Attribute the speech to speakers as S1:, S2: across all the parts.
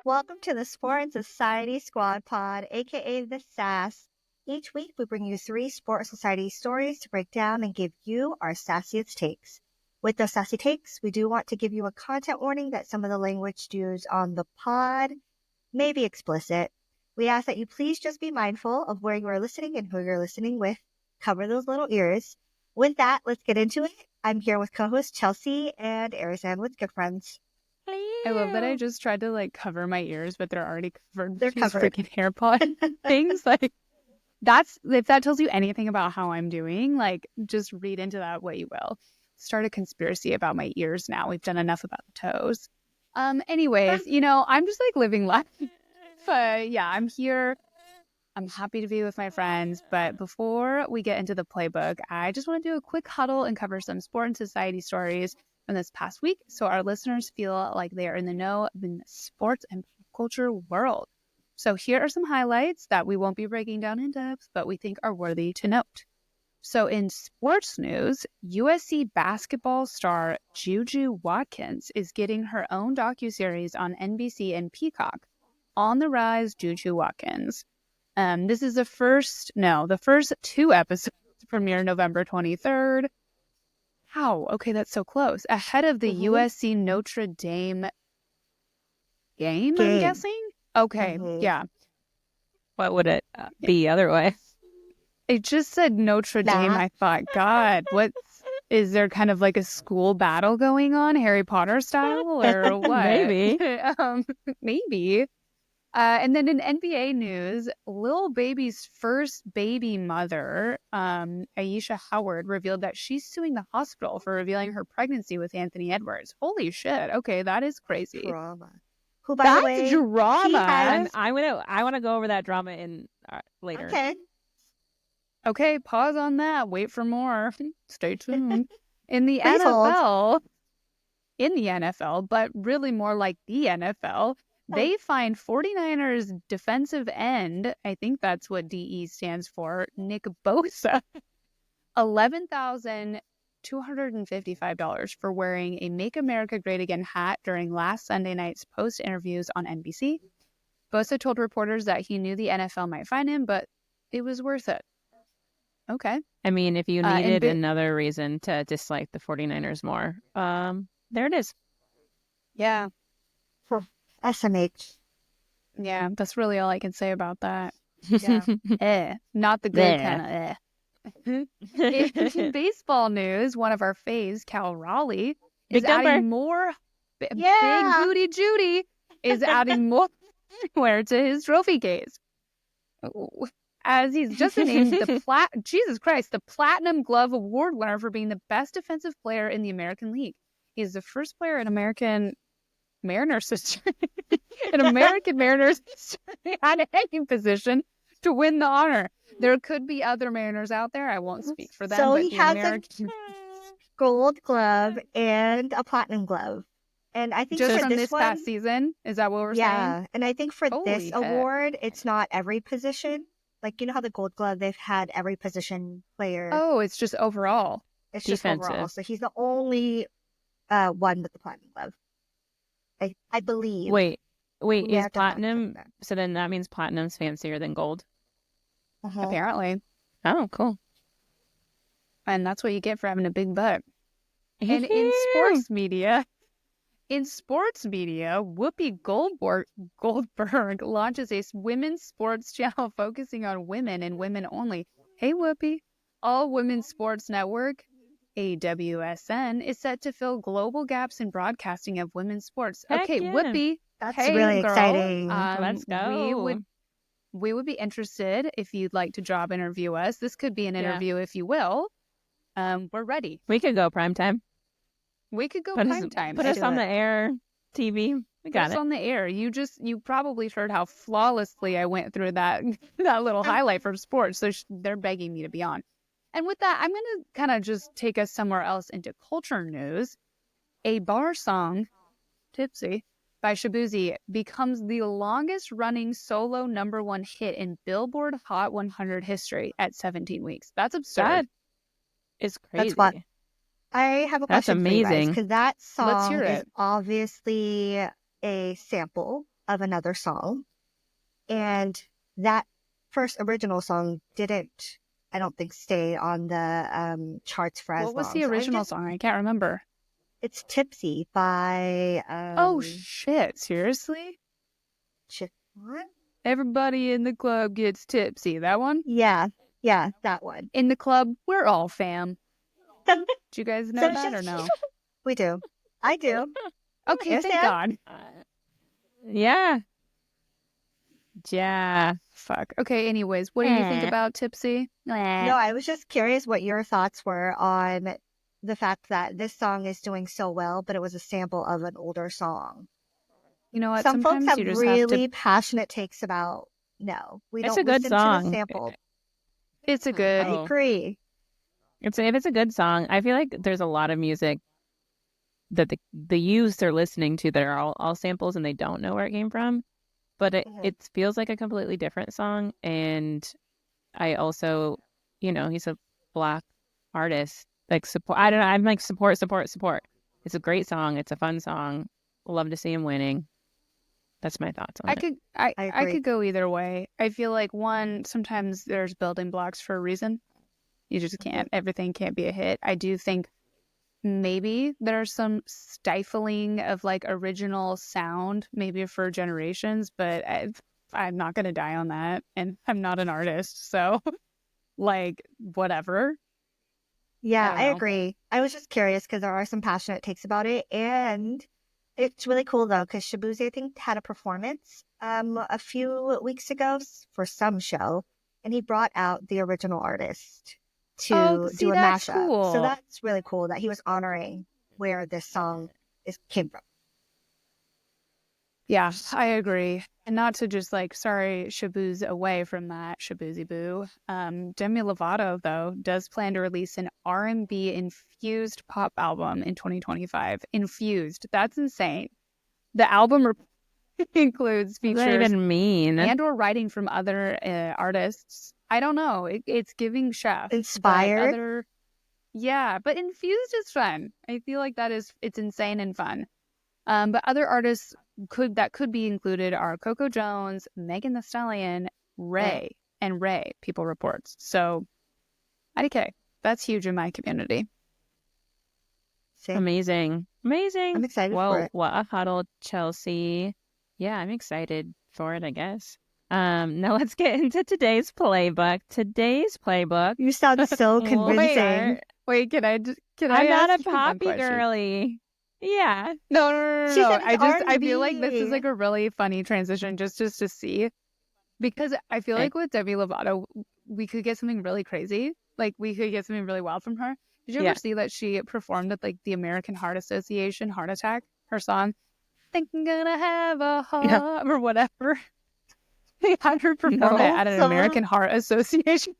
S1: Welcome to the Sport and Society Squad Pod, aka the SASS. Each week we bring you 3 sport and society stories to break down and give you our sassiest takes. With those sassy takes, we do want to give you a content warning that some of the language used on the pod may be explicit. We ask that you please just be mindful of where you are listening and who you're listening with. Cover those little ears. With that, let's get into it. I'm here with co-host Chelsea and Arissan with good friends.
S2: I love that I just tried to cover my ears, but they're already covered.
S1: They're
S2: These
S1: covered.
S2: freaking AirPod things. That's if that tells you anything about how I'm doing, just read into that what you will. Start a conspiracy about my ears now. We've done enough about the toes. Anyways, I'm just living life. But yeah, I'm here. I'm happy to be with my friends. But before we get into the playbook, I just want to do a quick huddle and cover some sport and society stories from this past week, so our listeners feel like they are in the know in the sports and pop culture world. So here are some highlights that we won't be breaking down in depth, but we think are worthy to note. So in sports news, USC basketball star Juju Watkins is getting her own docu-series on NBC and Peacock, On the Rise, Juju Watkins. This is the first 2 episodes premiere November 23rd. Wow, okay, that's so close. Ahead of the USC Notre Dame game, I'm guessing? Okay, yeah.
S3: What would it be otherwise?
S2: It just said Notre Dame. I thought, God, is there kind of a school battle going on, Harry Potter style, or what?
S3: Maybe.
S2: Maybe. And then in NBA news, Lil Baby's first baby mother, Aisha Howard, revealed that she's suing the hospital for revealing her pregnancy with Anthony Edwards. Holy shit. Okay, that is crazy.
S1: Drama. Who, by the way,
S3: That's drama.
S1: has...
S3: I want to go over that drama in later.
S2: Okay, pause on that. Wait for more. Stay tuned. In the NFL, but really more like the NFL, they fined 49ers defensive end, I think that's what DE stands for, Nick Bosa, $11,255 for wearing a Make America Great Again hat during last Sunday night's post-interviews on NBC. Bosa told reporters that he knew the NFL might fine him, but it was worth it. Okay.
S3: I mean, if you needed another reason to dislike the 49ers more, there it is.
S2: Yeah.
S1: SMH.
S2: Yeah, that's really all I can say about that. Yeah. Not the good kind of In baseball news, one of our faves, Cal Raleigh, is adding more. Big Booty Judy is adding more hardware to his trophy case. As he's just named the Platinum Glove Award winner for being the best defensive player in the American League. He's the first player in American Mariners history at any position to win the honor. There could be other Mariners out there. I won't speak for them.
S1: So
S2: but
S1: he has a gold glove and a platinum glove. And I think
S2: just
S1: for
S2: from this past season, is that what we're saying?
S1: Yeah, and I think for this award, it's not every position. You know how the gold glove, they've had every position player.
S2: Oh, it's just overall.
S1: It's defensive. Just overall. So he's the only one with the platinum glove. I believe.
S3: Wait, is platinum, so then that means platinum's fancier than gold?
S2: Apparently.
S3: Oh, cool.
S2: And that's what you get for having a big butt. And in sports media, Whoopi Goldberg launches a women's sports channel focusing on women and women only. Hey, Whoopi. All Women's Sports Network, AWSN, is set to fill global gaps in broadcasting of women's sports. Okay, Whoopi.
S1: That's really exciting.
S3: Let's go.
S2: We would be interested if you'd like to job interview us. This could be an interview, if you will. We're ready.
S3: We could go primetime.
S2: We could go primetime.
S3: Put us on the air, TV. We got it.
S2: On the air. You probably heard how flawlessly I went through that little highlight from sports. So they're begging me to be on. And with that, I'm going to kind of just take us somewhere else into culture news. A bar song, Tipsy, by Shabuzi becomes the longest running solo #1 hit in Billboard Hot 100 history at 17 weeks. That's absurd.
S3: That is crazy.
S1: That's what I have a question.
S3: That's amazing.
S1: Because that song
S2: Let's hear it.
S1: Is obviously a sample of another song. And that first original song didn't, I don't think, stay on the charts for as long.
S2: What was the original song? I can't remember.
S1: It's Tipsy by...
S2: oh, shit. Seriously?
S1: What?
S2: Everybody in the club gets tipsy. That one?
S1: Yeah, that one.
S2: In the club, we're all fam. Do you guys know that or no?
S1: We do. I do.
S2: Okay,
S1: Yes,
S2: thank
S1: Sam?
S2: God.
S3: Yeah. Yeah.
S2: Fuck. Okay, anyways, what do you think about Tipsy?
S1: No, I was just curious what your thoughts were on the fact that this song is doing so well, but it was a sample of an older song.
S2: You know what?
S1: Some folks
S2: Sometimes
S1: have
S2: you just
S1: really
S2: have to...
S1: passionate takes about, no, we
S3: It's
S1: don't
S3: a good
S1: listen to the
S3: song.
S1: sample.
S2: It's a good...
S1: I agree.
S3: If it's a good song, I feel like there's a lot of music that the youths are listening to that are all samples and they don't know where it came from. But it feels like a completely different song. And I also, he's a Black artist. Like, support. I don't know. I'm like, support. It's a great song. It's a fun song. Love to see him winning. That's my thoughts on it.
S2: I could go either way. I feel like, one, sometimes there's building blocks for a reason. You just can't. Everything can't be a hit. I do think maybe there's some stifling of like original sound, maybe for generations, but I'm not going to die on that. And I'm not an artist. So, like, whatever.
S1: Yeah, I agree. I was just curious because there are some passionate takes about it. And it's really cool, though, because Shaboozey, I think, had a performance a few weeks ago for some show. And he brought out the original artist to do a mashup.
S2: Cool.
S1: So that's really cool that he was honoring where this song came from.
S2: Yeah, I agree. And not to just like, sorry, Shabooz away from that, Shaboozy Boo. Demi Lovato, though, does plan to release an R&B infused pop album in 2025. Infused. That's insane. The album includes features
S3: what does that even mean?
S2: And or writing from other artists. I don't know. It's giving chef.
S1: Inspired.
S2: But infused is fun. I feel like it's insane and fun. But other artists that could be included are Coco Jones, Megan Thee Stallion, Ray, and Ray, People Reports. So, IDK, that's huge in my community.
S1: Same.
S3: Amazing.
S1: I'm excited for it.
S3: What a huddle, Chelsea. Yeah, I'm excited for it, I guess. Now let's get into today's playbook.
S1: You sound so convincing.
S2: Wait, can I
S3: I'm not
S2: ask
S3: a poppy girly. Yeah.
S2: No. I feel like this is
S1: R&B.
S2: like a really funny transition just to see, because I feel like with Demi Lovato, we could get something really crazy. Like, we could get something really wild from her. Did you ever see that she performed at like the American Heart Association Heart Attack, her song, Think I'm Gonna Have a Heart or whatever? They had her perform it at an American Heart Association.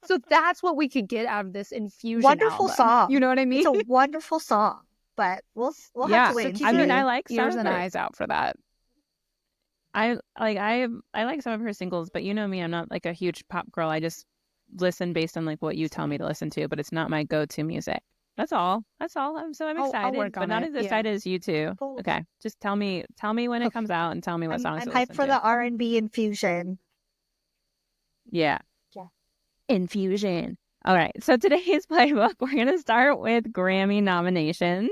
S2: So that's what we could get out of this infusion
S1: Wonderful
S2: album.
S1: song.
S2: You know what I mean?
S1: It's a wonderful song, but we'll have to wait and see.
S3: I like some
S2: ears
S3: of
S2: and
S3: her.
S2: eyes out for that.
S3: I like some of her singles, but you know me, I'm not like a huge pop girl. I just listen based on like what you tell me to listen to, but it's not my go-to music. That's all. I'm excited,
S2: I'll work
S3: but
S2: on
S3: not
S2: it.
S3: as excited as you two.
S1: Cool.
S3: Okay, just tell me when it comes out and tell me what songs
S1: I'm
S3: to
S1: hyped
S3: listen
S1: for
S3: to.
S1: the R&B infusion.
S3: Yeah. Infusion. All right. So today's playbook, we're going to start with Grammy nominations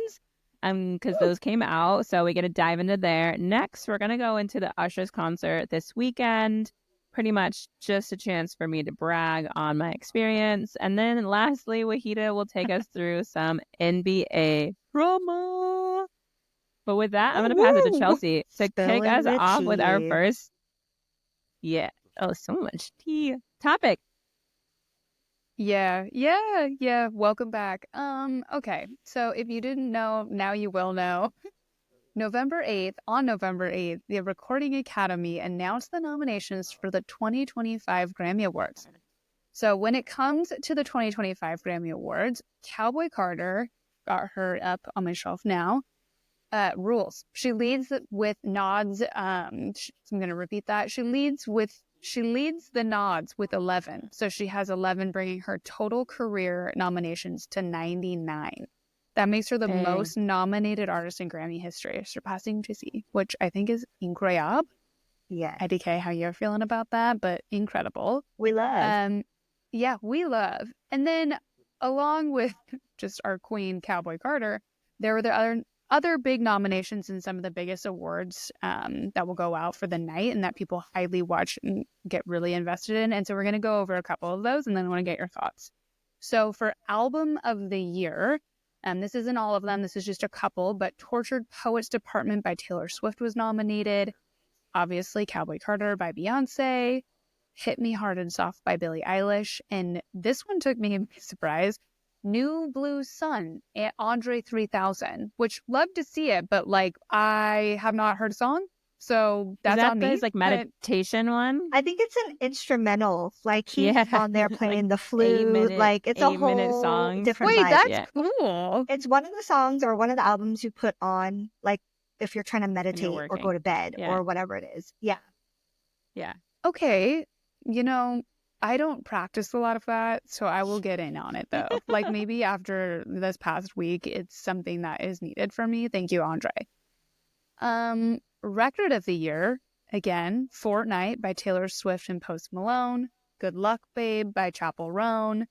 S3: because those came out. So we get to dive into there. Next, we're going to go into the Usher's concert this weekend. Pretty much just a chance for me to brag on my experience. And then lastly, Wahidah will take us through some NBA promo. But with that, I'm going to pass it to Chelsea to kick us off with our first. Yeah. Oh, so much tea. Topic.
S2: Yeah. Welcome back. Okay. So if you didn't know, now you will know. On November 8th, the Recording Academy announced the nominations for the 2025 Grammy Awards. So when it comes to the 2025 Grammy Awards, Cowboy Carter, got her up on my shelf now, rules. She leads with nods. I'm going to repeat that. She leads the nods with 11. So she has 11, bringing her total career nominations to 99. That makes her the
S3: Dang.
S2: most nominated artist in Grammy history, surpassing Jay-Z, which I think is incredible.
S1: Yeah.
S2: IDK, how you're feeling about that, but incredible.
S1: We love.
S2: Yeah, we love. And then along with just our queen, Cowboy Carter, there were the other big nominations in some of the biggest awards that will go out for the night and that people highly watch and get really invested in. And so we're going to go over a couple of those and then I want to get your thoughts. So for Album of the Year, this isn't all of them, this is just a couple, but Tortured Poets Department by Taylor Swift was nominated. Obviously, Cowboy Carter by Beyoncé, Hit Me Hard and Soft by Billie Eilish, and this one took me by surprise. New Blue Sun at Andre 3000, which love to see it, but like I have not heard a song, so that's on me.
S3: His like meditation one?
S1: I think it's an instrumental. Like he's on there playing the flute. It's a
S3: 8-minute
S1: whole
S3: songs.
S1: different
S2: Wait,
S1: vibe.
S2: that's cool.
S1: It's one of the songs or one of the albums you put on, like if you're trying to meditate or go to bed or whatever it is. Yeah.
S3: Yeah.
S2: Okay. I don't practice a lot of that, so I will get in on it though. Like maybe after this past week, it's something that is needed for me. Thank you, Andre. Record of the Year, again, Fortnite by Taylor Swift and Post Malone. Good Luck Babe by Chappell Roan.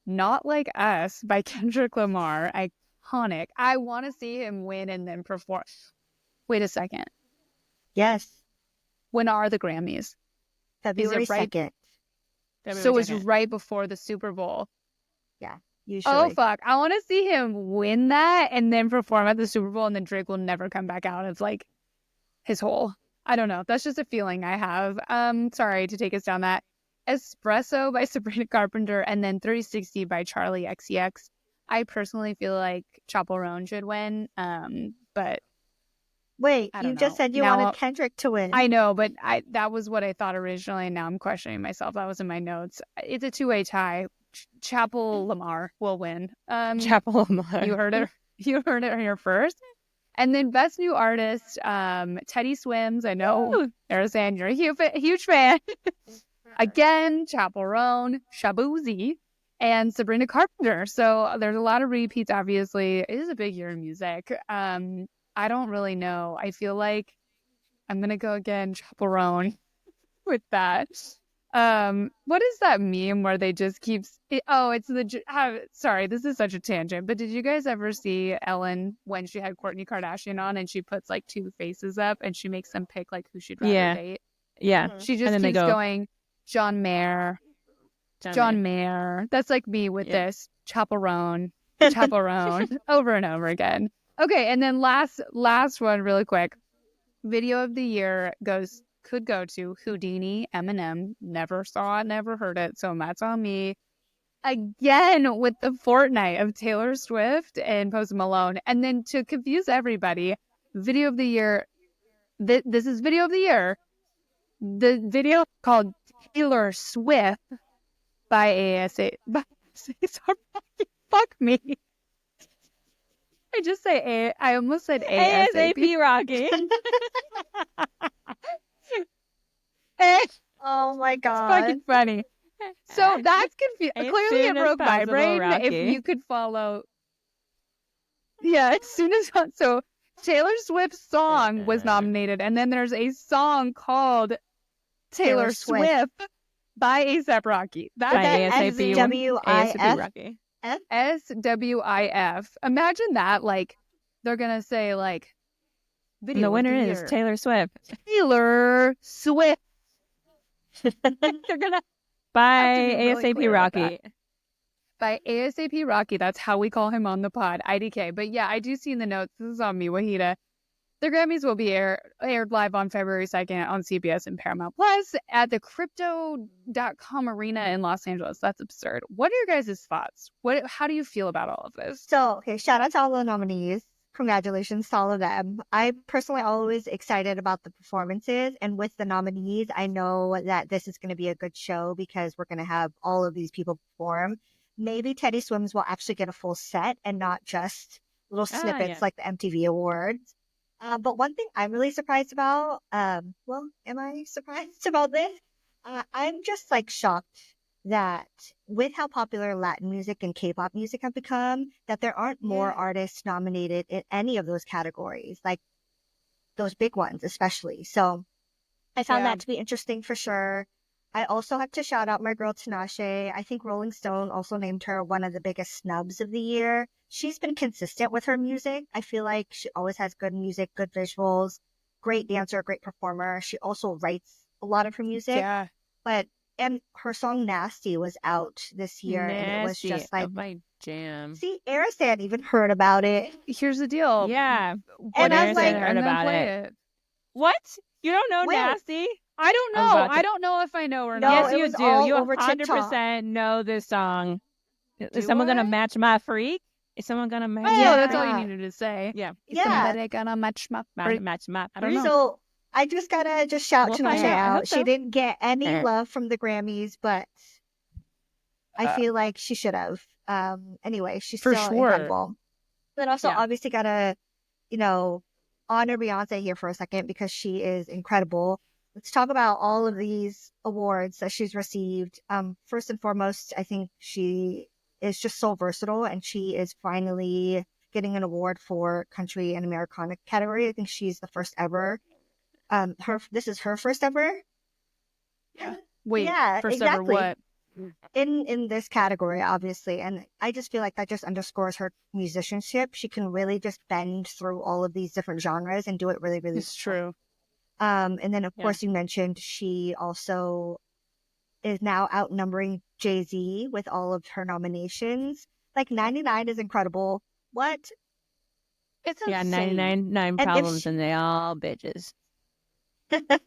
S2: Not Like Us by Kendrick Lamar. Iconic. I want to see him win and then perform. Wait a second.
S1: Yes.
S2: When are the Grammys?
S1: February 2nd.
S2: So it's right before the Super Bowl.
S1: Yeah, usually.
S2: Oh, fuck. I want to see him win that and then perform at the Super Bowl, and then Drake will never come back out of, like, his hole. I don't know. That's just a feeling I have. Sorry to take us down that. Espresso by Sabrina Carpenter, and then 360 by Charlie XCX. I personally feel like Chappell Roan should win, but...
S1: Wait, you just said you wanted Kendrick to win.
S2: I know, but that was what I thought originally, and now I'm questioning myself. That was in my notes. It's a 2-way tie. Chappell Lamar will win.
S3: Chappell Lamar.
S2: You heard it here first. And then Best New Artist, Teddy Swims. I know, Arissan, you're a huge fan. Again, Chappell Roan, Shabuzi, and Sabrina Carpenter. So there's a lot of repeats, obviously. It is a big year in music. I don't really know. I feel like I'm going to go again, Chappell Roan with that. What is that meme where they just keep... it's sorry, this is such a tangent, but did you guys ever see Ellen when she had Kourtney Kardashian on and she puts like two faces up and she makes them pick like who she'd rather date?
S3: Yeah.
S2: She just keeps going, John Mayer. John Mayer. That's like me with this. Chappell Roan. Chappell Roan. Over and over again. Okay, and then last one really quick. Video of the Year could go to Houdini, Eminem. Never saw it, never heard it, so that's on me. Again with the Fortnite of Taylor Swift and Post Malone. And then to confuse everybody, Video of the Year, this is Video of the Year. The video called Taylor Swift by ASA. Fuck me. I just say I almost said ASAP
S3: Rocky.
S1: Oh my god.
S2: It's fucking funny. So that's confusing. Clearly it broke my brain.
S3: Rocky.
S2: If you could follow. Yeah, as soon as so Taylor Swift's song was nominated, and then there's a song called Taylor Swift by ASAP Rocky.
S1: That's SWIF.
S3: Rocky.
S2: SWIF. Imagine that, like, they're gonna say, like, video.
S3: The winner is Taylor Swift.
S2: Taylor Swift. They're gonna
S3: by
S2: really
S3: ASAP Rocky.
S2: By ASAP Rocky. That's how we call him on the pod, IDK. But yeah, I do see in the notes, this is on me, Wahidah. The Grammys will be aired live on February 2nd on CBS and Paramount Plus at the Crypto.com Arena in Los Angeles. That's absurd. What are your guys' thoughts? How do you feel about all of this?
S1: So, okay, shout out to all the nominees. Congratulations to all of them. I'm personally always excited about the performances. And with the nominees, I know that this is going to be a good show because we're going to have all of these people perform. Maybe Teddy Swims will actually get a full set and not just little snippets like the MTV Awards. But one thing I'm really surprised about, am I surprised about this? I'm just like shocked that with how popular Latin music and K-pop music have become, that there aren't more artists nominated in any of those categories, like those big ones especially. So I found that to be interesting for sure. I also have to shout out my girl Tinashe. I think Rolling Stone also named her one of the biggest snubs of the year. She's been consistent with her music. I feel like she always has good music, good visuals, great dancer, great performer. She also writes a lot of her music.
S2: Yeah.
S1: And her song Nasty was out this year, and it was just like
S3: my jam.
S1: See, Arissan even heard about it.
S2: Here's the deal.
S3: Yeah.
S1: And I was like,
S3: heard about it. What? You don't know
S1: Where?
S3: Nasty?
S2: I don't know. I don't know if I know or
S1: No,
S2: not.
S3: Yes,
S1: it
S3: you
S1: was
S3: do.
S1: all
S3: You
S1: over
S3: 100% know this song. Is
S2: Do
S3: someone gonna
S2: I?
S3: match my freak? Is someone gonna match?
S2: Oh,
S1: Yeah.
S2: that's all you needed to say.
S3: Yeah.
S2: Is
S1: Yeah.
S2: somebody gonna match my freak?
S3: Match my. I don't know.
S1: So I just gotta shout
S3: We'll
S1: Tinashe
S3: find out. I hope
S1: out. She
S3: so.
S1: didn't get any love from the Grammys, but I feel like she should have. Anyway, she's
S2: For
S1: still
S2: sure.
S1: incredible. Then also
S3: Yeah.
S1: obviously gotta, honor Beyonce here for a second because she is incredible. Let's talk about all of these awards that she's received. First and foremost, I think she is just so versatile, and she is finally getting an award for country and Americana category. I think she's the first ever. This is her first ever.
S2: Wait,
S1: Yeah,
S2: first ever
S1: exactly.
S2: what?
S1: In this category, obviously, and I just feel like that just underscores her musicianship. She can really just bend through all of these different genres and do it really, really
S2: It's true.
S1: And then, of course, you mentioned she also is now outnumbering Jay-Z with all of her nominations. Like 99 is incredible. What? It's insane.
S3: 99
S1: if
S3: problems
S1: she-
S3: and they all bitches.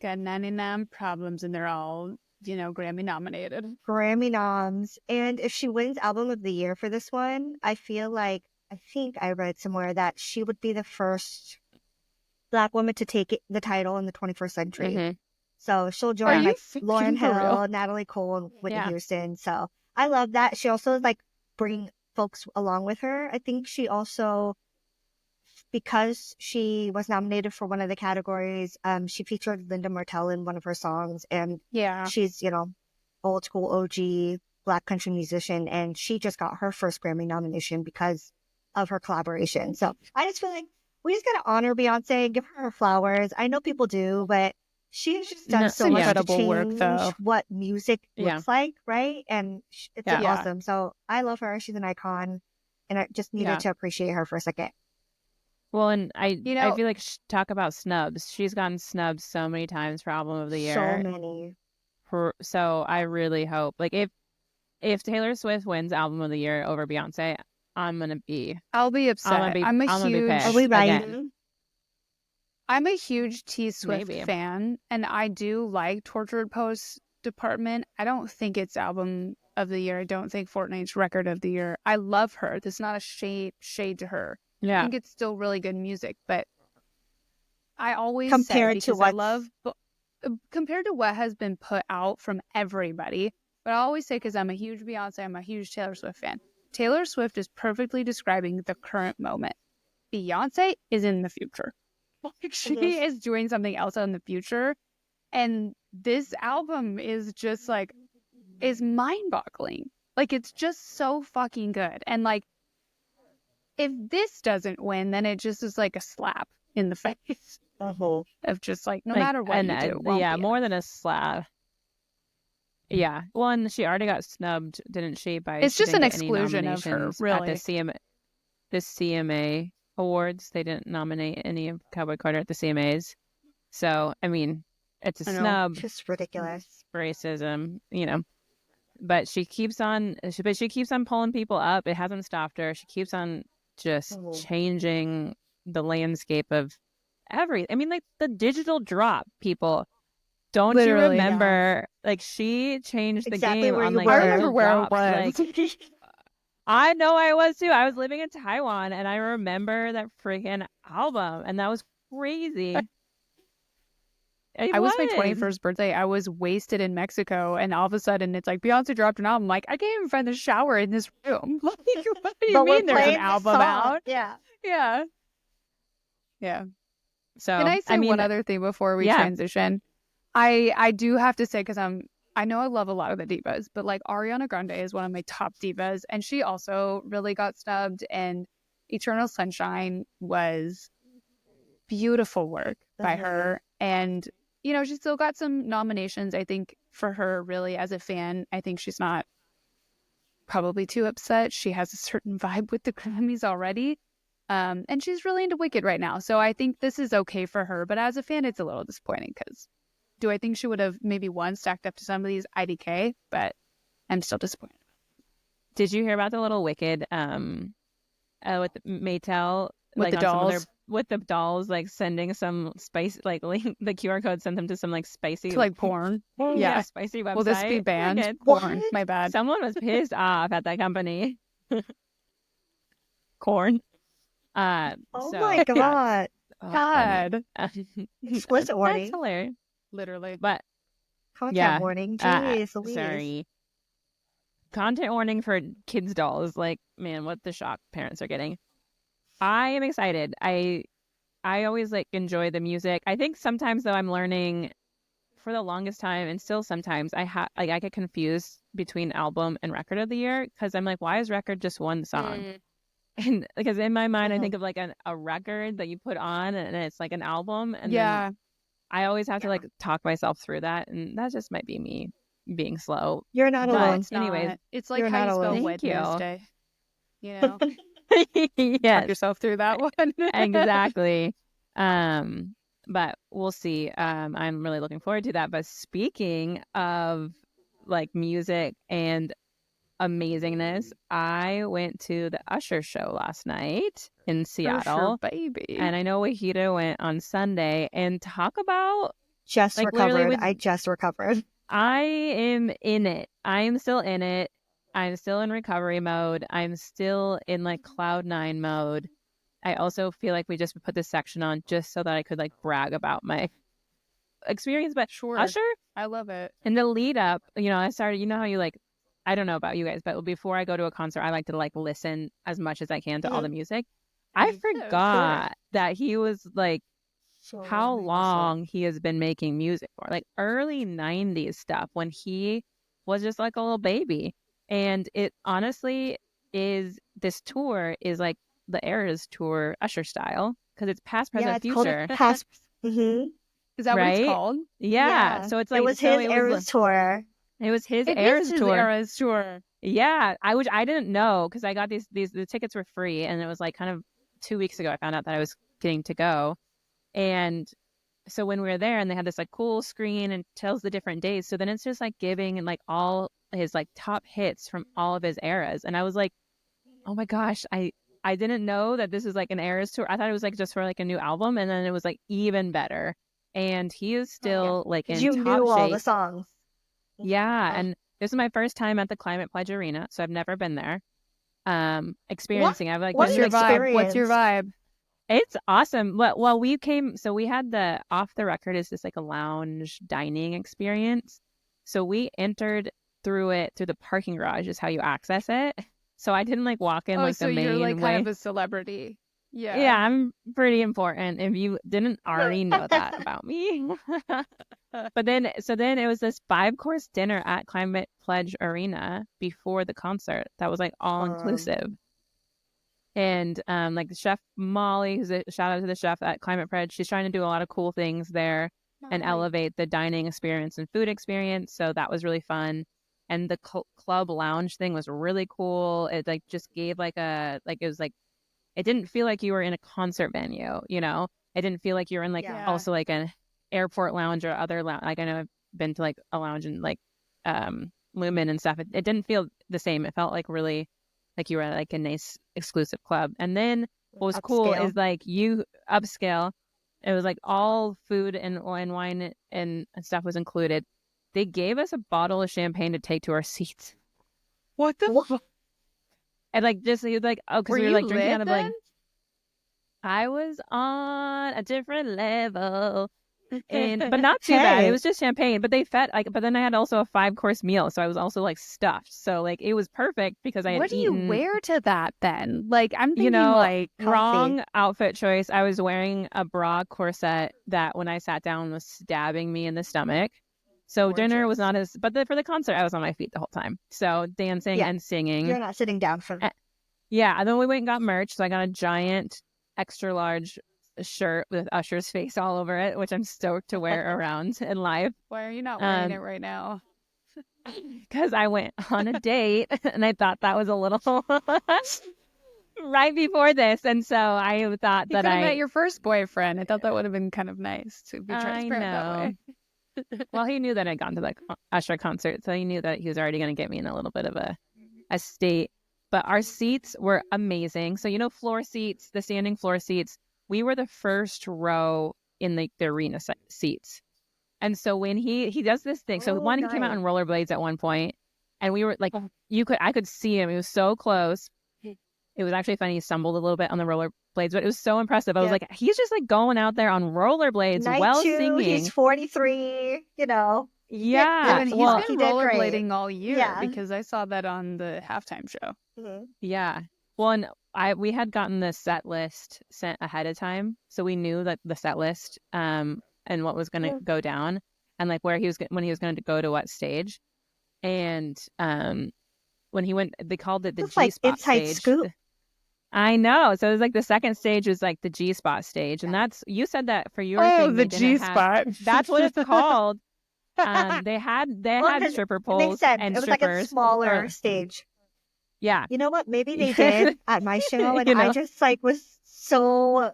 S2: Got 99 problems and they're all, Grammy nominated.
S1: Grammy noms. And if she wins Album of the Year for this one, I think I read somewhere that she would be the first Black woman to take the title in the 21st century.
S3: Mhm.
S1: So she'll
S2: Are
S1: join
S2: you
S1: like Lauryn
S2: for real?
S1: Hill, Natalie Cole, and Whitney
S3: Yeah.
S1: Houston. So I love that. She also is like bringing folks along with her. I think she also, because she was nominated for one of the categories, she featured Linda Martell in one of her songs, and
S2: Yeah.
S1: she's old school OG Black country musician, and she just got her first Grammy nomination because of her collaboration. So I just feel like we just gotta honor Beyonce and give her flowers. I know people do, but she's just done
S3: No,
S1: so
S3: it's
S1: much to
S2: incredible
S1: change
S2: work, though.
S1: what music
S3: Yeah.
S1: looks like, right? And it's
S3: Yeah.
S1: awesome. So I love her. She's an icon, and I just needed
S3: Yeah.
S1: to appreciate her for a second.
S3: Well, and I
S2: know-
S3: feel like talk about snubs. She's gotten snubbed so many times for album of the year.
S1: So many.
S3: So I really hope, like, if Taylor Swift wins album of the year over Beyonce, I'm gonna be.
S2: I'll be upset.
S3: be-
S2: I'm
S3: I'm gonna be pissed.
S1: Are we right?
S3: Again.
S2: I'm a huge T Swift
S3: Maybe.
S2: fan, and I do like Tortured Post Department. I don't think it's album of the year. I don't think Fortnite's record of the year. I love her. This is not a shade to her. I
S3: Yeah.
S2: think it's still really good music, but I always
S1: Compared
S2: say,
S1: to
S2: because I
S1: what's-
S2: love compared to what has been put out from everybody. But I always say, because I'm a huge Beyonce, I'm a huge Taylor Swift fan. Taylor Swift is perfectly describing the current moment. Beyonce is in the future. Like, she is doing something else in the future, and this album is just like is mind-boggling. Like, it's just so fucking good, and like, if this doesn't win, then it just is like a slap in the face of just like, no matter what you do, it won't
S3: yeah,
S2: be
S3: more
S2: it.
S3: than a slap. Yeah, well, and she already got snubbed, didn't she? By
S2: It's
S3: she
S2: just
S3: didn't
S2: an
S3: get any
S2: exclusion of her,
S3: nominations
S2: really.
S3: at the CMA awards. They didn't nominate any of Cowboy Carter at the CMAs. So I mean, it's a
S2: I know.
S3: snub,
S1: Just ridiculous.
S3: racism, But she keeps on pulling people up. It hasn't stopped her. She keeps on just changing the landscape of everything. I mean, like the digital drop, people. Don't
S2: Literally,
S3: you remember? Like, she changed the
S1: Exactly
S3: game
S1: where
S3: on
S1: you
S3: like
S1: were.
S2: I
S3: digital
S2: remember where
S3: drops.
S2: I was.
S3: Like, I know I was too. I was living in Taiwan, and I remember that freaking album, and that was crazy.
S2: I was my 21st birthday. I was wasted in Mexico, and all of a sudden, it's like Beyonce dropped an album. Like, I can't even find the shower in this room. Like, what do you
S1: But we're
S2: mean there's an
S1: playing this
S2: album
S1: song.
S2: out?
S1: Yeah.
S2: Yeah. Yeah.
S3: So
S2: Can I say
S3: mean,
S2: one other thing before we
S3: yeah.
S2: transition? I do have to say, because I'm I know I love a lot of the divas, but like Ariana Grande is one of my top divas, and she also really got snubbed. And Eternal Sunshine was beautiful work by her, and you know, she still got some nominations. I think for her, really, as a fan, I think she's not probably too upset. She has a certain vibe with the Grammys already. And she's really into Wicked right now. So I think this is okay for her. But as a fan, it's a little disappointing because do I think she would have maybe won stacked up to some of these IDK? But I'm still disappointed.
S3: Did you hear about the little Wicked with Maytel?
S2: With
S3: like
S2: the dolls?
S3: With the dolls, like sending some spice, like link the QR code sent them to some like spicy,
S2: to like porn.
S3: Yeah, spicy website.
S2: Will this be banned?
S3: Wicked.
S2: Porn. My bad.
S3: Someone was pissed off at that company. Corn.
S1: Oh my god.
S2: God.
S1: Explicit warning.
S3: That's hilarious.
S2: Literally.
S3: But
S1: Content warning. Jeez Louise.
S3: sorry. Content warning for kids' dolls. Like, man, what the shock parents are getting. I am excited. I always like enjoy the music. I think sometimes though I'm learning for the longest time, and still sometimes I get confused between album and record of the year because I'm like, why is record just one song? And because in my mind I think of like a record that you put on and it's like an album, and then I always have to like talk myself through that, and that just might be me being slow.
S1: You're not alone.
S2: Anyways, it's like
S1: You're
S2: how you
S1: not
S2: spell
S1: alone.
S2: Wednesday. You know,
S3: Yes,
S2: talk yourself through that one.
S3: exactly. But we'll see. I'm really looking forward to that. But speaking of like music and amazingness, I went to the Usher show last night in Seattle,
S2: baby.
S3: and I know Wahidah went on Sunday. And talk about
S1: just
S3: like,
S1: recovered. I just recovered.
S3: I am in it. I am still in it. I'm still in recovery mode. I'm still in like cloud nine mode. I also feel like we just put this section on just so that I could like brag about my experience. But
S2: Sure,
S3: Usher,
S2: I love it.
S3: in the lead up, I started, you know how you like, I don't know about you guys, but before I go to a concert, I like to like listen as much as I can to all the music. I forgot that he was like, how long he has been making music for, like early 90s stuff when he was just like a little baby. And it honestly is, this tour is like the Eras tour, Usher style, because it's past, present, future.
S1: Past. Mm-hmm.
S2: Is that what it's called?
S3: Yeah. So it's like,
S1: it was his Eras tour.
S3: It was his
S2: It
S3: Eras
S2: is his
S3: tour.
S2: Eras tour.
S3: Yeah, I didn't know because I got the tickets were free, and it was like kind of 2 weeks ago I found out that I was getting to go. And so when we were there, and they had this like cool screen and tells the different days, so then it's just like giving and like all his like top hits from all of his eras. And I was like, oh my gosh, I didn't know that this is like an Eras tour. I thought it was like just for like a new album, and then it was like even better. And he is still like in
S1: you
S3: top
S1: knew all
S3: shape.
S1: the songs.
S3: Yeah, and this is my first time at the Climate Pledge Arena, so I've never been there. Experiencing, I've like,
S1: What's
S3: been
S1: your vibe?
S2: What's your vibe?
S3: It's awesome. Well, we had the off the record is this like a lounge dining experience. So we entered through the parking garage is how you access it. So I didn't like walk in like
S2: so
S3: the main
S2: you're like
S3: way.
S2: kind of a celebrity. Yeah.
S3: Yeah, I'm pretty important if you didn't already know that about me. But then it was this 5-course dinner at Climate Pledge Arena before the concert that was like all inclusive. And like the chef Molly, who's a shout out to the chef at Climate Pledge, she's trying to do a lot of cool things there and elevate the dining experience and food experience. So that was really fun. And the club lounge thing was really cool. It like just gave like it was like, it didn't feel like you were in a concert venue, you know? It didn't feel like you were in like also like an airport lounge or other lounge. Like I know I've been to like a lounge in like Lumen and stuff. It didn't feel the same. It felt like really like you were at like a nice exclusive club. And then what was cool is like you upscale. It was like all food and wine and stuff was included. They gave us a bottle of champagne to take to our seats.
S2: What the fuck?
S3: And like just like, oh, because we were like drinking out of like, I was on a different level. But not too bad. It was just champagne, but they fed like. But then I had also a 5-course meal, so I was also like stuffed. So like it was perfect because I had
S2: What do
S3: eaten.
S2: you wear to that then? Like I'm thinking like
S3: wrong outfit choice. I was wearing a bra corset that when I sat down was stabbing me in the stomach. So dinner was
S1: Gorgeous.
S3: not but for the concert, I was on my feet the whole time. So dancing
S1: Yeah.
S3: and singing.
S1: You're not sitting down for that.
S3: Yeah. And then we went and got merch. So I got a giant, extra large shirt with Usher's face all over it, which I'm stoked to wear around in life.
S2: Why are you not wearing it right now?
S3: Because I went on a date and I thought that was a little right before this. And so I thought
S2: You
S3: that
S2: could have met your first boyfriend. I thought that would have been kind of nice to be
S3: I
S2: transparent that way.
S3: Well, he knew that I'd gone to the Usher concert, so he knew that he was already going to get me in a little bit of a state. But our seats were amazing. So, floor seats, the standing floor seats, we were the first row in the arena seats. And so when he does this thing, so he came out on rollerblades at one point, and we were like, I could see him. He was so close. It was actually funny. He stumbled a little bit on the rollerblades, but it was so impressive. I was like, he's just like going out there on rollerblades while singing.
S1: He's 43,
S3: Yeah.
S2: And he's
S3: Well,
S2: been rollerblading all year because I saw that on the halftime show.
S1: Mm-hmm.
S3: Yeah. Well, and we had gotten the set list sent ahead of time, so we knew that the set list and what was going to go down, and like when he was going to go to what stage. And when he went, they called it the G spot stage.
S1: Scoop.
S3: I know. So it was like the second stage was like the G spot stage, and you said that for your thing.
S2: The G spot.
S3: That's what it's called. They had stripper poles.
S1: They said
S3: and
S1: it was like a smaller stage.
S3: Yeah.
S1: You know what? Maybe they did at my show, and I just like was so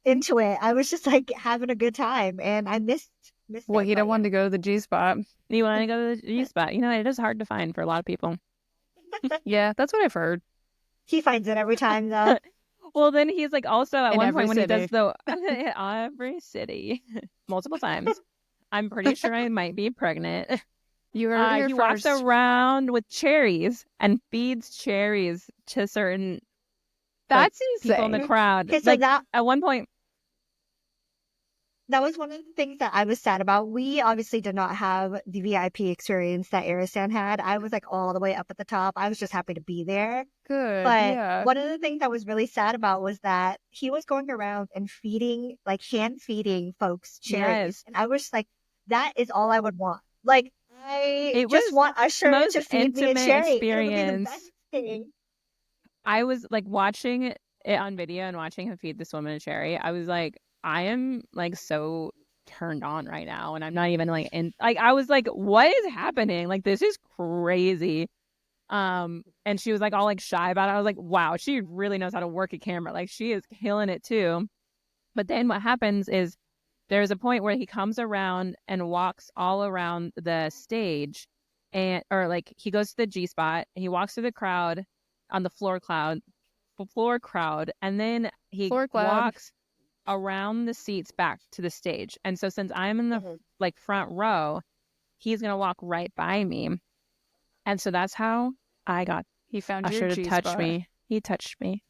S1: into it. I was just like having a good time, and I missed.
S2: Well, he don't want to go to the G spot.
S3: You want to go to the G spot? It is hard to find for a lot of people.
S2: Yeah, that's what I've heard.
S1: He finds it every time, though.
S3: Well, then he's like also at one point when he does every city multiple times. I'm pretty sure I might be pregnant.
S2: You heard it here
S3: he
S2: first.
S3: walks around with cherries and feeds cherries to certain
S2: That's
S3: people in the crowd.
S1: Okay, so that
S3: at one point,
S1: that was one of the things that I was sad about. We obviously did not have the VIP experience that Arissan had. I was like all the way up at the top. I was just happy to be there.
S2: Good.
S1: But one of the things I was really sad about was that he was going around and hand feeding folks cherries.
S3: Yes.
S1: And I was like, that is all I would want. Like, I just want Usher to feed me a cherry.
S3: Experience.
S1: It would be the best thing.
S3: I was like watching it on video and watching him feed this woman a cherry. I was like, I am like so turned on right now, and I'm not even like in. Like I was like, what is happening? Like this is crazy. And she was like all like shy about it. I was like, wow, she really knows how to work a camera. Like she is killing it too. But then what happens is there's a point where he comes around and walks all around the stage, or like he goes to the G spot. He walks through the crowd on the floor crowd, and then he walks around the seats back to the stage. And so since I'm in the like front row, he's gonna walk right by me. And so that's how I got Usher to touch me. He touched me.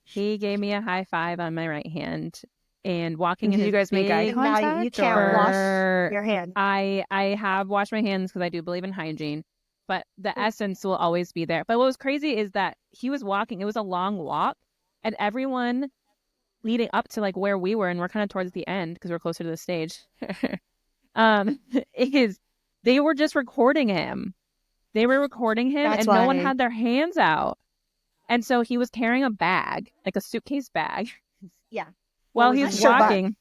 S3: He gave me a high five on my right hand. And walking in his
S2: you guys make eye contact?
S1: Now you can't wash your hands.
S3: I have washed my hands because I do believe in hygiene. But the essence will always be there. But what was crazy is that he was walking. It was a long walk. And everyone leading up to like where we were, and we're kind of towards the end because we're closer to the stage, they were just recording him. They were recording him.
S1: That's
S3: and
S1: why.
S3: No one had their hands out. And so he was carrying a bag, like a suitcase bag.
S1: Yeah.
S3: While
S1: Well,
S3: he was
S1: Usher
S3: walking.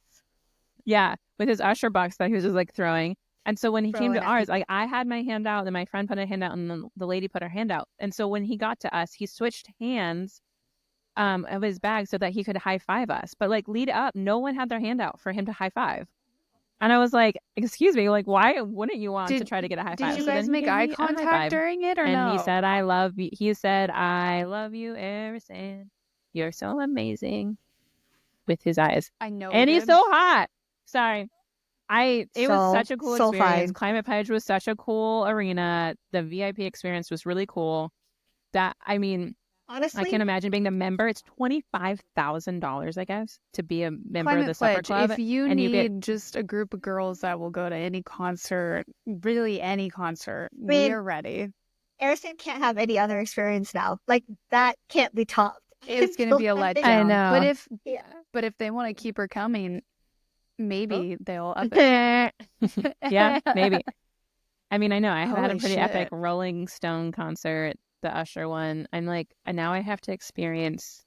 S3: Yeah, with his Usher box that he was just like throwing. And so when he came to
S1: Throwing at
S3: ours, like I had my hand out, and my friend put a hand out, and then the lady put her hand out. And so when he got to us, he switched hands of his bag so that he could high five us. But like lead up, no one had their hand out for him to high five. And I was like, excuse me, like why wouldn't you want to try to get a high five?
S2: Did you guys make eye contact during it or no?
S3: And he said, I love you. He said, I love you, Arissan. You're so amazing. With his eyes.
S2: I know.
S3: And he's so hot. Sorry. It was such a cool experience.
S1: Fun.
S3: Climate Pledge was such a cool arena. The VIP experience was really cool.
S1: Honestly,
S3: I can't imagine being the member. It's $25,000, I guess, to be a member of the Supper Club.
S2: If you need just a group of girls that will go to any concert, really any concert, we are ready.
S1: Arissan can't have any other experience now. Like that can't be topped.
S2: It's going to be a letdown.
S3: I know.
S2: But if they want to keep her coming, maybe they'll up it.
S3: Yeah, maybe. I mean, I know I had a
S2: Holy
S3: pretty epic
S2: shit.
S3: Rolling Stone concert, the Usher one. I'm like, now I have to experience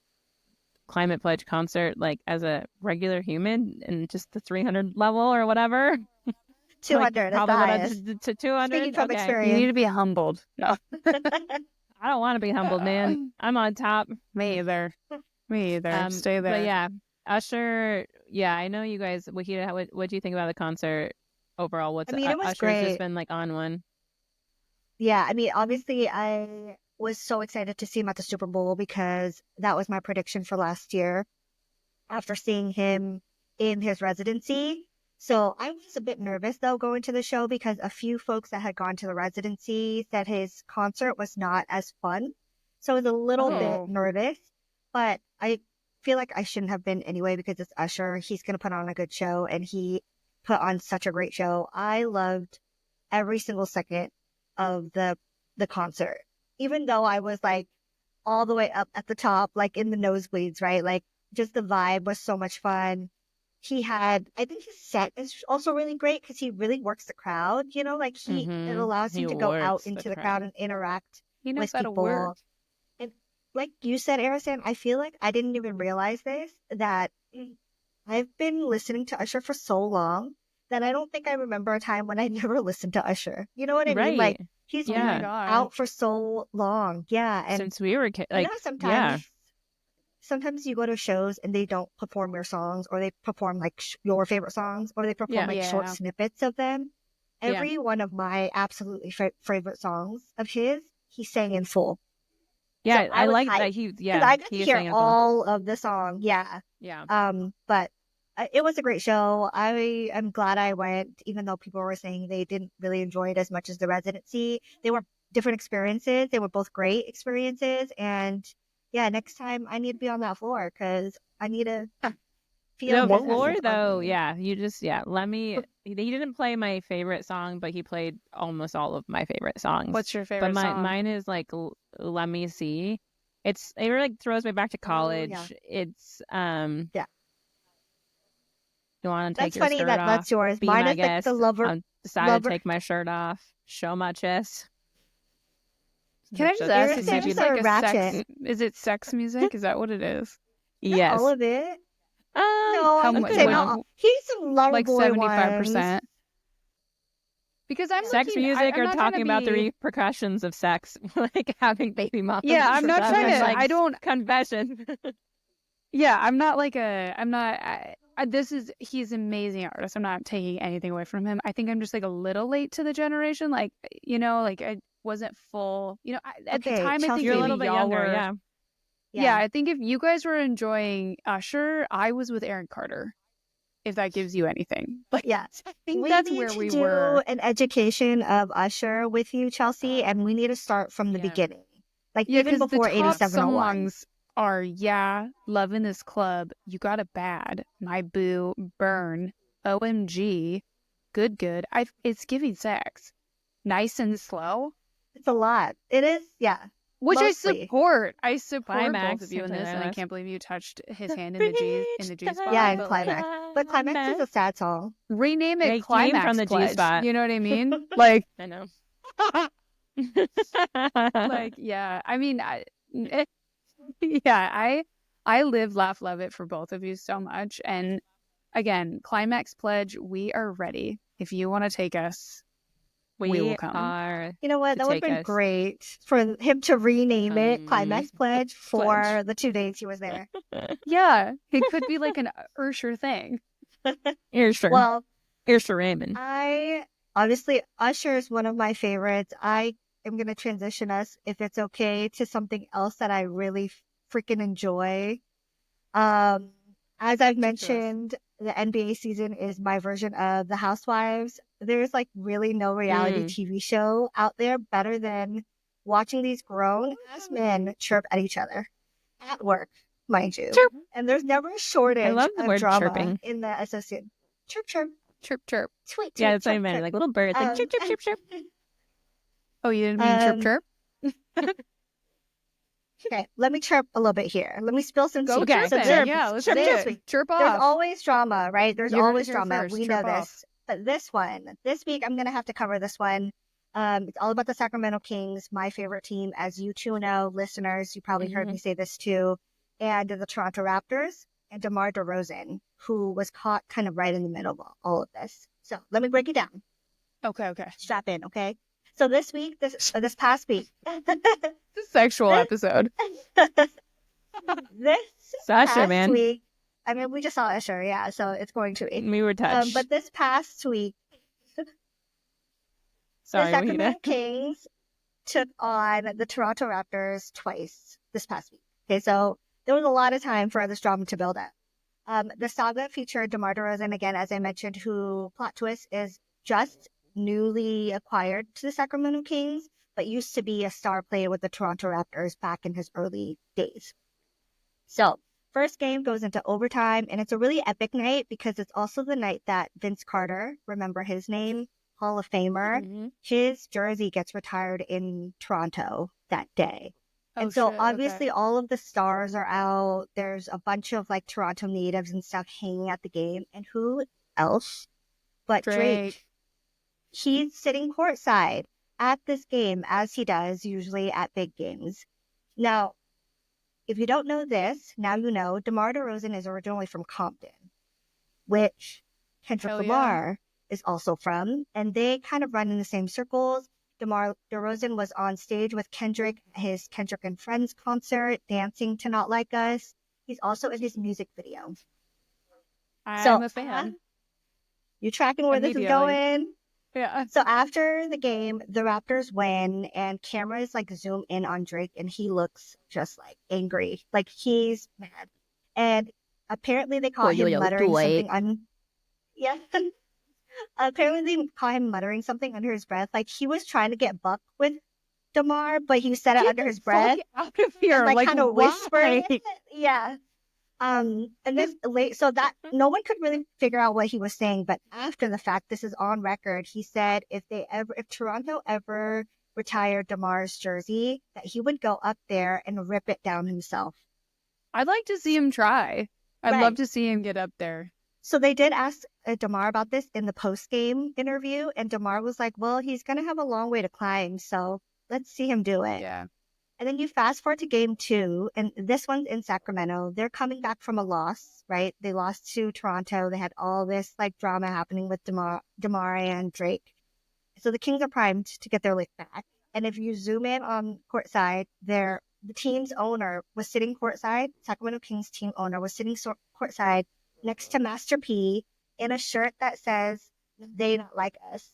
S3: Climate Pledge concert like as a regular human and just the 300 level or whatever.
S1: 200 is the
S3: probably what I
S1: highest.
S3: did to 200.
S1: Speaking from
S3: Okay.
S2: You
S1: experience.
S2: need to be humbled. No.
S3: I don't want to be humbled, man. I'm on top.
S2: Me either. Me either. Stay there.
S3: But yeah, Usher. Yeah, I know you guys. Wahidah, what do you think about the concert overall?
S1: I mean, it was
S3: Usher's
S1: great.
S3: just been like on one.
S1: Yeah, I mean, obviously, I was so excited to see him at the Super Bowl because that was my prediction for last year after seeing him in his residency. So I was a bit nervous, though, going to the show because a few folks that had gone to the residency said his concert was not as fun. So I was a little bit nervous, but I feel like I shouldn't have been anyway because it's Usher. He's going to put on a good show, and he put on such a great show. I loved every single second of the concert, even though I was like all the way up at the top, like in the nosebleeds, right? Like just the vibe was so much fun. I think his set is also really great because he really works the crowd, you know, like it allows him to go out into the crowd and interact
S2: He knows
S1: with
S2: how to work.
S1: people. And like you said, Arissan, I feel like I didn't even realize this, that I've been listening to Usher for so long that I don't think I remember a time when I never listened to Usher. You know what I mean? Like he's been out for so long. Yeah. And
S3: since we were kids. Like,
S1: sometimes you go to shows and they don't perform your songs, or they perform like your favorite songs, or they perform like short snippets of them. Every one of my absolutely favorite songs of his, he sang in full.
S3: Yeah,
S1: so
S3: I like that he. Yeah,
S1: I got to hear all of the song. Yeah. But it was a great show. I am glad I went, even though people were saying they didn't really enjoy it as much as the residency. They were different experiences. They were both great experiences, and yeah, next time I need to be on that floor because I need to feel
S3: the floor though. Yeah, you just let me. He didn't play my favorite song, but he played almost all of my favorite songs.
S2: What's your favorite song?
S3: Mine is like "Let Me See." It really throws me back to college. It's You want to take your skirt off?
S1: That's yours. Mine is like the lover.
S3: I decided to take my shirt off, show my chest.
S2: Can I just ask, is it like ratchet? Is it sex music? Is that what it is?
S1: Yes. Not all of it.
S2: No,
S1: how much? He's some lover
S2: like
S1: boy
S2: 75%. Because I'm
S3: sex music or talking about the repercussions of sex, like having baby moms.
S2: Yeah, I'm not trying to.
S3: Like,
S2: I don't
S3: confession.
S2: Yeah, I'm not like a. I'm not. He's an amazing artist. I'm not taking anything away from him. I think I'm just like a little late to the generation. Like, you know, like I wasn't full. You know, at the time,
S1: Chelsea,
S2: I think
S3: you're a little bit younger.
S2: Were, yeah, I think if you guys were enjoying Usher, I was with Aaron Carter. If that gives you anything, but
S1: yeah,
S2: I think that's where we were.
S1: An education of Usher with you, Chelsea, and we need to start from the beginning, like even before 8701.
S2: Are Loving This Club, You Got It Bad, My Boo, Burn, OMG, Good. It's giving sex. Nice and Slow.
S1: It's a lot. It is, yeah.
S2: Which
S1: mostly.
S2: I support
S3: Climax,
S2: both of you in this, and I can't believe you touched his hand in the G spot.
S1: Yeah, in Climax. But Climax is a sad song.
S2: Rename it Climax
S3: from the
S2: Pledge.
S3: G spot.
S2: You know what I mean? Like
S3: I know.
S2: like yeah. I mean, I live, laugh, love it for both of you so much. And again, Climax Pledge, we are ready. If you want to take us, we will come.
S1: You know what? That would have been great for him to rename it Climax Pledge for the 2 days he was there.
S2: Yeah, it could be like an Usher thing.
S3: Usher.
S1: Well,
S3: Usher Raymond.
S1: Obviously, Usher is one of my favorites. I am going to transition us, if it's okay, to something else that I really freaking enjoy. As I've mentioned, the NBA season is my version of The Housewives. There's like really no reality TV show out there better than watching these grown-ass men chirp at each other at work, mind you.
S2: Chirp.
S1: And there's never a shortage
S3: I love the
S1: of
S3: word
S1: drama
S3: chirping.
S1: in the associate. Chirp, chirp.
S2: Chirp, chirp.
S1: Sweet,
S3: yeah, that's what I meant. Like little birds. Like chirp, chirp, chirp, chirp.
S2: Oh, you didn't mean chirp, chirp?
S1: Okay, let me chirp a little bit here. Let me spill some tea.
S2: Okay,
S1: So
S2: yeah, let's do it. Chirp
S1: There's
S2: off.
S1: always drama, right? There's
S2: You heard it
S1: always
S2: here
S1: drama.
S2: first.
S1: We know
S2: Chirp off.
S1: this. But this week, I'm going to have to cover this one. It's all about the Sacramento Kings, my favorite team. As you two know, listeners, you probably heard me say this too. And the Toronto Raptors and DeMar DeRozan, who was caught kind of right in the middle of all of this. So let me break it down.
S2: Okay.
S1: Strap in, okay? So this past week.
S2: It's a sexual episode.
S1: This
S3: Usher,
S1: past
S3: man.
S1: week, I mean, we just saw Usher, yeah, so it's going to be.
S3: We were touched.
S1: But this past week,
S3: Sorry,
S1: the Sacramento
S3: Wahidah.
S1: Kings took on the Toronto Raptors twice this past week. Okay, so there was a lot of time for this drama to build up. The saga featured DeMar DeRozan, again, as I mentioned, who, plot twist, is just newly acquired to the Sacramento Kings, but used to be a star player with the Toronto Raptors back in his early days. So, first game goes into overtime, and it's a really epic night because it's also the night that Vince Carter, remember his name, Hall of Famer, his jersey gets retired in Toronto that day. And so obviously all of the stars are out. There's a bunch of like Toronto natives and stuff hanging at the game. And who else but Drake? He's sitting courtside at this game, as he does usually at big games. Now, if you don't know this, now you know, DeMar DeRozan is originally from Compton, which Kendrick Lamar is also from, and they kind of run in the same circles. DeMar DeRozan was on stage with Kendrick, his Kendrick and Friends concert, dancing to Not Like Us. He's also in his music video.
S2: I'm a fan.
S1: You tracking where this is going?
S2: Yeah.
S1: So after the game, the Raptors win, and cameras like zoom in on Drake, and he looks just like angry, like he's mad. And apparently they caught him muttering something on. Yeah. Apparently they caught him muttering something under his breath, like he was trying to get buck with DeMar, but he said it under his breath.
S2: Out of here,
S1: and, like kind of
S2: why?
S1: whispering it. Yeah. And then so that no one could really figure out what he was saying, but after the fact, this is on record. He said if Toronto ever retired DeMar's jersey, that he would go up there and rip it down himself.
S2: I'd like to see him try. I'd love to see him get up there.
S1: So they did ask DeMar about this in the post-game interview, and DeMar was like, well, he's going to have a long way to climb, so let's see him do it.
S2: Yeah.
S1: And then you fast forward to game 2, and this one's in Sacramento. They're coming back from a loss, right? They lost to Toronto. They had all this like drama happening with DeMar and Drake. So the Kings are primed to get their lick back. And if you zoom in on courtside, the team's owner was sitting courtside. Sacramento Kings team owner was sitting courtside next to Master P in a shirt that says, "They not like us."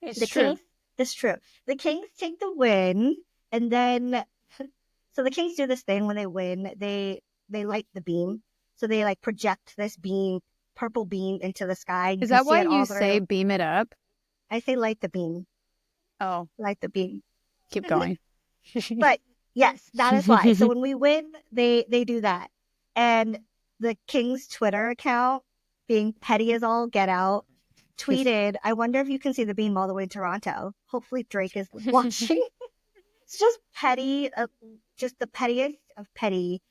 S3: It's true.
S1: It's true. The Kings take the win. And then, so the Kings do this thing when they win, they light the beam. So they like project this beam, purple beam into the sky.
S2: Is that why you say beam it up?
S1: I say light the beam.
S2: Oh.
S1: Light the beam.
S2: Keep going.
S1: But yes, that is why. So when we win, they do that. And the Kings Twitter account, being petty as all get out, tweeted, I wonder if you can see the beam all the way to Toronto. Hopefully Drake is watching. It's just petty, just the pettiest of petty,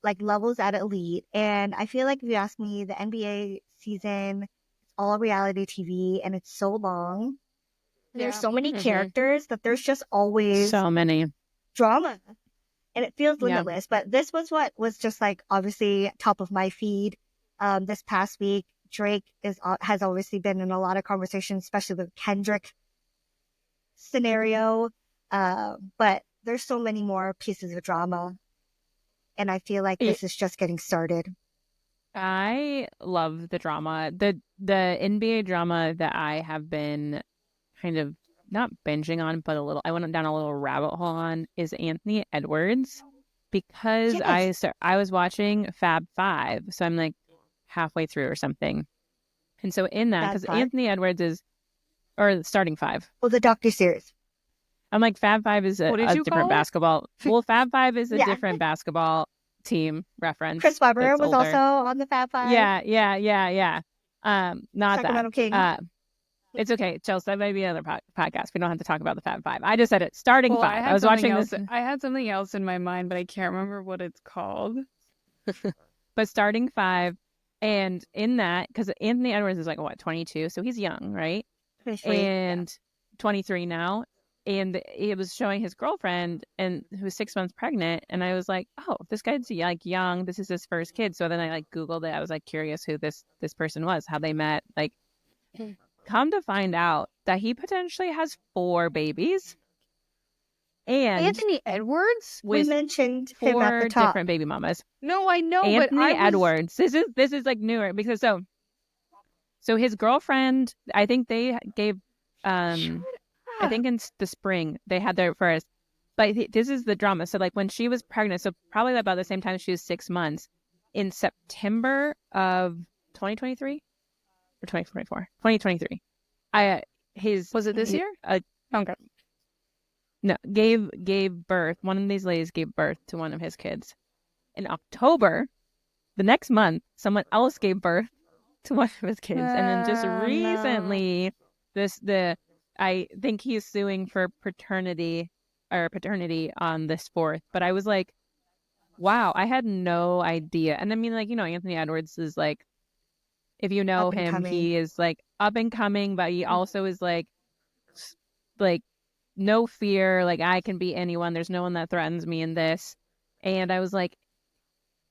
S1: like levels at elite. And I feel like if you ask me, the NBA season, it's all reality TV and it's so long. There's so many characters that there's just always
S3: so many
S1: drama. And it feels limitless. But this was what was just like obviously top of my feed this past week. Drake has obviously been in a lot of conversations, especially the Kendrick scenario. But there's so many more pieces of drama, and I feel like this is just getting started.
S3: I love the drama. The NBA drama that I have been kind of not binging on, but I went down a little rabbit hole on is Anthony Edwards, because I was watching Fab 5, so I'm like halfway through or something, and so in that, because Anthony Edwards or starting 5.
S1: Well, the docu-series.
S3: I'm like, Fab 5 is a different basketball. Well, Fab 5 is a different basketball team reference.
S1: Chris Webber was also on the Fab 5.
S3: Yeah. Not
S1: Sacramento
S3: that.
S1: King.
S3: It's okay, Chelsea. That might be another podcast. We don't have to talk about the Fab Five. I just said it. Starting
S2: Well,
S3: five. I was watching this.
S2: I had something else in my mind, but I can't remember what it's called.
S3: But starting five, and in that, because Anthony Edwards is like, what, 22? So he's young, right?
S1: 23,
S3: And 23 now. And he was showing his girlfriend, and who was 6 months pregnant. And I was like, oh, this guy's like young. This is his first kid. So then I like Googled it. I was like curious who this person was, how they met. Like, come to find out that he potentially has 4 babies. And
S2: Anthony Edwards?
S1: We
S3: with
S1: mentioned him at
S3: 4
S1: the top.
S3: different baby mamas.
S2: No, I know,
S3: Anthony
S2: but
S3: Edwards. This is like newer because so his girlfriend, I think they gave I think in the spring they had their first, but this is the drama. So like when she was pregnant, so probably about the same time she was 6 months, in September of 2023 or 2024, 2023.
S2: Was it this year? Okay.
S3: No, gave birth. One of these ladies gave birth to one of his kids. In October, the next month, someone else gave birth to one of his kids, and then just recently, I think he's suing for paternity on this 4th. But I was like, wow, I had no idea. And I mean, like, Anthony Edwards is like, if you know him, he is like up and coming, but he also is like no fear. Like, I can be anyone. There's no one that threatens me in this. And I was like,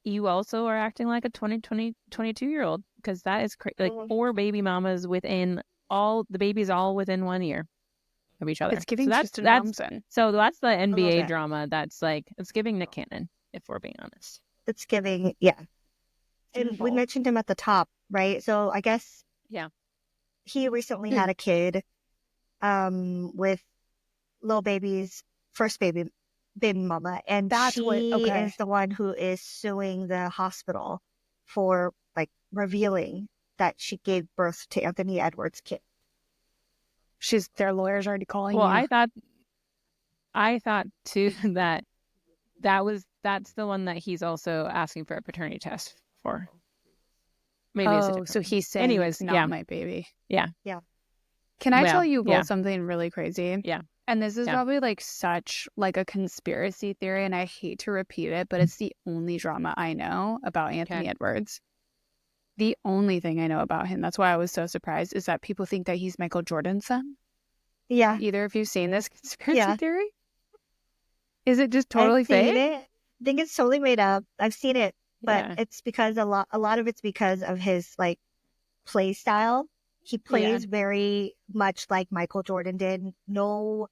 S3: you also are acting like a 22-year-old, because that is crazy. Like 4 baby mamas within the babies all within 1 year of each other.
S2: It's giving
S3: so
S2: Tristan Thompson.
S3: So that's the NBA drama. That's like, it's giving Nick Cannon, if we're being honest.
S1: It's giving, yeah. And we mentioned him at the top, right? So I guess he recently had a kid with Lil Baby's first baby mama, and she is the one who is suing the hospital for like revealing that she gave birth to Anthony Edwards' kid.
S2: Their lawyer's already calling you.
S3: Well, I thought too that's the one that he's also asking for a paternity test for. Maybe
S2: so he's saying,
S3: anyways,
S2: not my baby.
S3: Yeah.
S2: Can I tell you both something really crazy?
S3: Yeah.
S2: And this is probably like such like a conspiracy theory, and I hate to repeat it, but it's the only drama I know about Anthony Edwards. The only thing I know about him, that's why I was so surprised, is that people think that he's Michael Jordan's son.
S1: Yeah.
S2: Either of you seen this conspiracy theory? Is it just totally fake?
S1: I think it's totally made up. I've seen it, but it's because a lot of it's because of his like play style. He plays very much like Michael Jordan did. No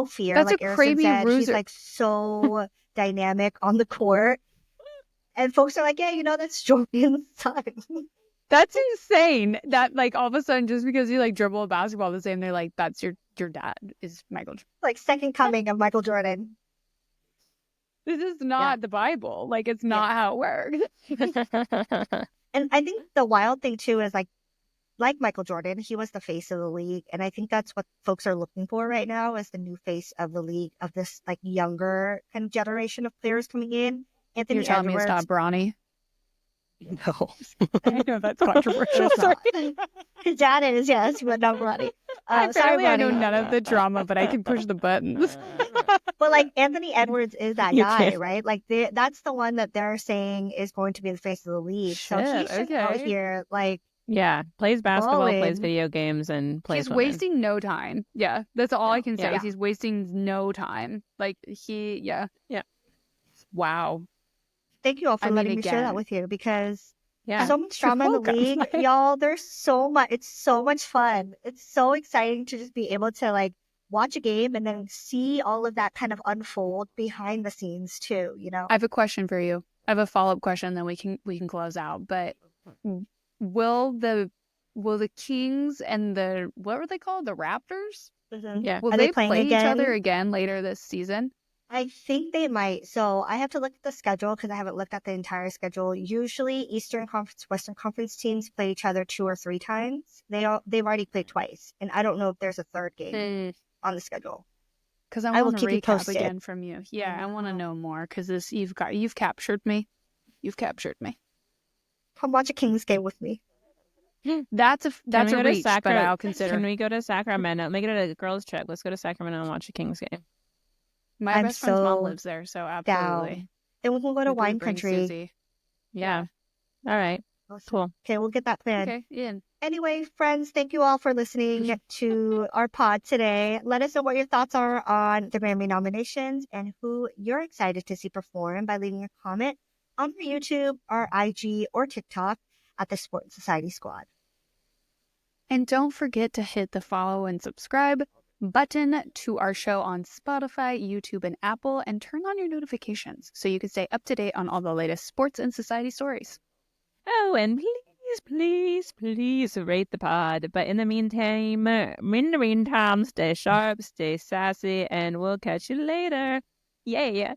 S1: fear.
S2: That's
S1: like
S2: a
S1: Arissan
S2: crazy
S1: said,
S2: ruse.
S1: he's like so dynamic on the court. And folks are like, yeah, that's Jordan's son.
S2: That's insane. That like all of a sudden, just because you like dribble a basketball the same, they're like, that's your dad is Michael Jordan.
S1: Like second coming of Michael Jordan.
S2: This is not the Bible. Like, it's not how it works.
S1: And I think the wild thing too is like Michael Jordan, he was the face of the league. And I think that's what folks are looking for right now, is the new face of the league, of this like younger kind of generation of players coming in. Anthony
S2: You're telling
S1: Edwards.
S2: me it's not Bronny?
S3: No.
S2: I know that's controversial. Sorry.
S1: His dad is, yes, but not Ronnie.
S2: Apparently I know none of the drama, but I can push the buttons.
S1: But like Anthony Edwards is that guy, right? Like that's the one that they're saying is going to be the face of the league. So he's just out here like,
S3: plays basketball, plays video games, and plays
S2: He's wasting no time. Yeah, that's all I can say. Is he's wasting no time. Like Wow.
S1: Thank you all for letting me share that with you, because so much drama in the league, y'all. There's so much. It's so much fun. It's so exciting to just be able to like watch a game and then see all of that kind of unfold behind the scenes too.
S2: I have a question for you. I have a follow-up question, then we can close out. But will the Kings and what were they called? The Raptors?
S1: Mm-hmm.
S2: Yeah. Will they play each other again later this season?
S1: I think they might. So I have to look at the schedule because I haven't looked at the entire schedule. Usually Eastern Conference, Western Conference teams play each other 2 or 3 times. They've already played twice. And I don't know if there's a third game on the schedule.
S2: Because I want to recap again from you. Yeah, I want to know more, because you've captured me. You've captured me.
S1: Come watch a Kings game with me.
S2: That's a
S3: Can we go to
S2: reach, but I'll consider.
S3: Can we go to Sacramento? Make it a girls' trip. Let's go to Sacramento and watch a Kings game.
S2: My
S1: I'm
S2: best friend's mom
S1: so
S2: lives there, so
S1: down.
S2: absolutely.
S1: Then we can go to
S2: Maybe we
S1: wine
S2: bring
S1: country.
S2: Susie.
S3: Yeah. All right.
S1: Awesome.
S3: Cool.
S1: Okay, we'll get that planned.
S2: Okay, Ian.
S1: Anyway, friends, thank you all for listening to our pod today. Let us know what your thoughts are on the Grammy nominations and who you're excited to see perform by leaving a comment on our YouTube, our IG, or TikTok at the Sport and Society Squad.
S2: And don't forget to hit the follow and subscribe button to our show on Spotify, YouTube, and Apple, and turn on your notifications so you can stay up to date on all the latest sports and society stories.
S3: Oh, and please rate the pod. But in the meantime, stay sharp, stay sassy, and we'll catch you later. Yeah.